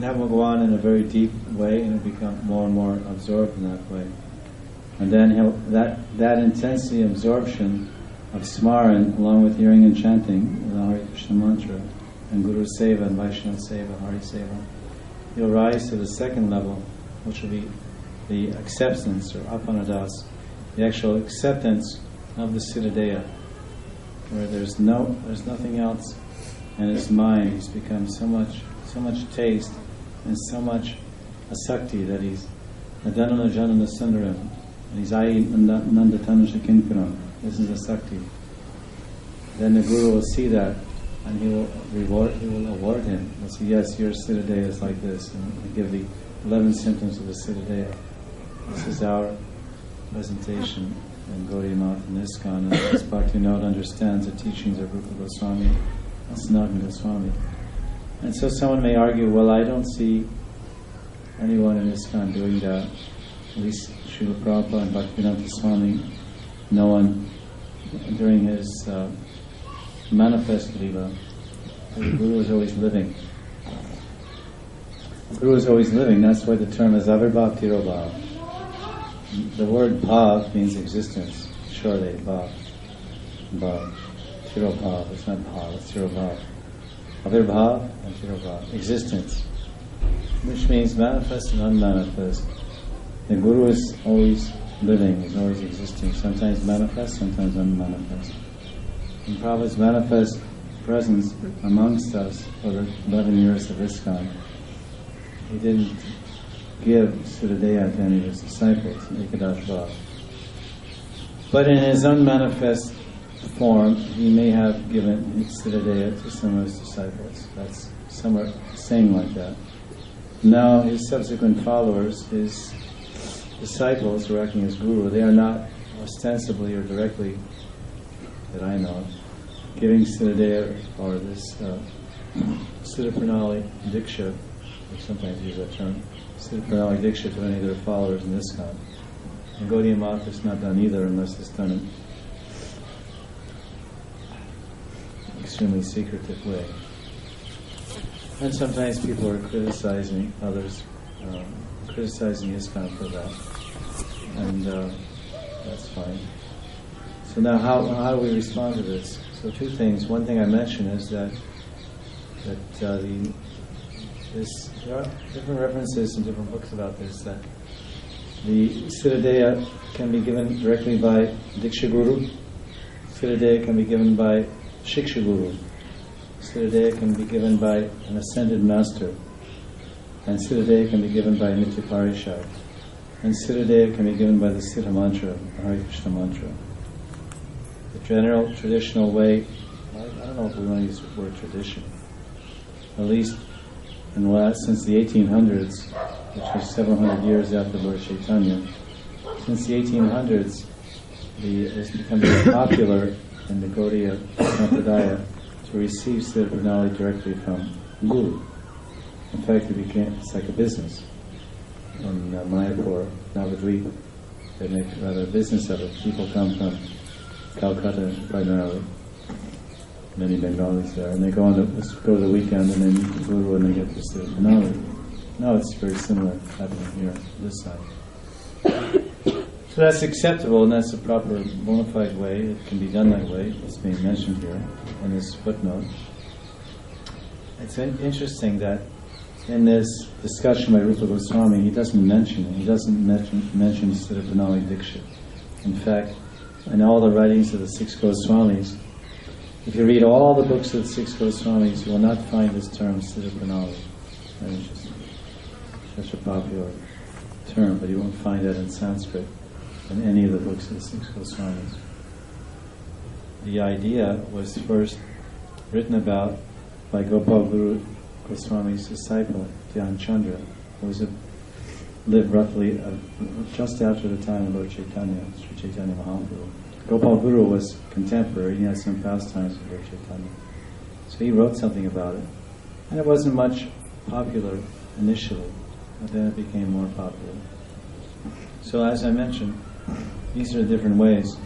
that will go on in a very deep way, and he'll become more and more absorbed in that way. And then that intensity absorption of smaran, along with hearing and chanting the Hare Krishna mantra, and Guru Seva and Vaishnava Seva, Hari Seva, he'll rise to the second level, which will be the acceptance, or apanadas, the actual acceptance of the Siddhadeha, where there's nothing else, and his mind has become so much taste and so much asakti that he's Adanana Janana Sundaram, and he's Ayi Nandatana Shakinkaram. This is asakti. Then the Guru will see that, and he will award him. He'll say, yes, your Siddhadeha is like this, and he'll give the 11 symptoms of the Siddhadeha. This is our presentation in Gaudiya Math and ISKCON, and as Bhaktivinoda understands the teachings of Rupa Goswami and Sanatana Goswami. And so someone may argue, well, I don't see anyone in ISKCON doing that. At least Srila Prabhupada and Bhaktivinoda Goswami, no one during his manifest Lila. The Guru is always living. The Guru is always living. That's why the term is Avirbhav Tirobhav. The word bhav means existence. Surely, bhav. Bhav. Tirobhav. It's not bhav, it's tirobhav. Avirbhav and tirobhav. Existence. Which means manifest and unmanifest. The Guru is always living, is always existing. Sometimes manifest, sometimes unmanifest. And Prabhupada's manifest presence amongst us for the 11 years of ISKCON, he didn't give Siddhadeha to any of his disciples, Ekadash Bhav. But in his unmanifest form, he may have given Siddhadeha to some of his disciples. That's somewhat saying like that. Now his subsequent followers, his disciples who are acting as Guru, they are not ostensibly or directly, that I know of, giving Siddhadeha or this Siddha Pranali Diksha, we sometimes use that term, Siddha Pranali Diksha to any of their followers in ISKCON. And Gaudiya Math is not done either unless it's done in an extremely secretive way. And sometimes people are criticizing others, criticizing ISKCON for that. And that's fine. So now how do we respond to this? So two things. One thing I mentioned is that there are different references in different books about this, that the Siddhadeha can be given directly by Diksha Guru, Siddhadeha can be given by Shiksha Guru, Siddhadeha can be given by an ascended master, and Siddhadeha can be given by Nitya Parishad, and Siddhadeha can be given by the Siddha mantra, the Hare Krishna mantra. The general traditional way, I don't know if we want to use the word tradition, at least since the 1800s, which was several hundred years after Lord Chaitanya, since the 1800s, it has become very popular in the Gaudiya Sampradaya to receive Siddha Pranali directly from Guru. In fact, it's like a business. In Mayapur, Navadvip, they make rather a business of it. People come from Calcutta primarily, many Bengalis there, and they go to the weekend and then meet the Guru and they get to Siddha Pranali. No, it's very similar happening here, this side. So that's acceptable, and that's a proper, bona fide way. It can be done that way. It's being mentioned here in this footnote. It's interesting that in this discussion by Rupa Goswami, he doesn't mention Siddha Pranali Diksha. In fact, in all the writings of the six Goswamis, if you read all the books of the six Goswamis, you will not find this term Siddha Pranali. Very interesting. Such a popular term, but you won't find that in Sanskrit in any of the books of the six Goswamis. The idea was first written about by Gopal Guru Goswami's disciple, Dhyan Chandra, who lived roughly just after the time of Lord Chaitanya, Sri Chaitanya Mahaprabhu. Gopal Guru was contemporary, he had some pastimes with Lord Chaitanya. So he wrote something about it. And it wasn't much popular initially, but then it became more popular. So as I mentioned, these are different ways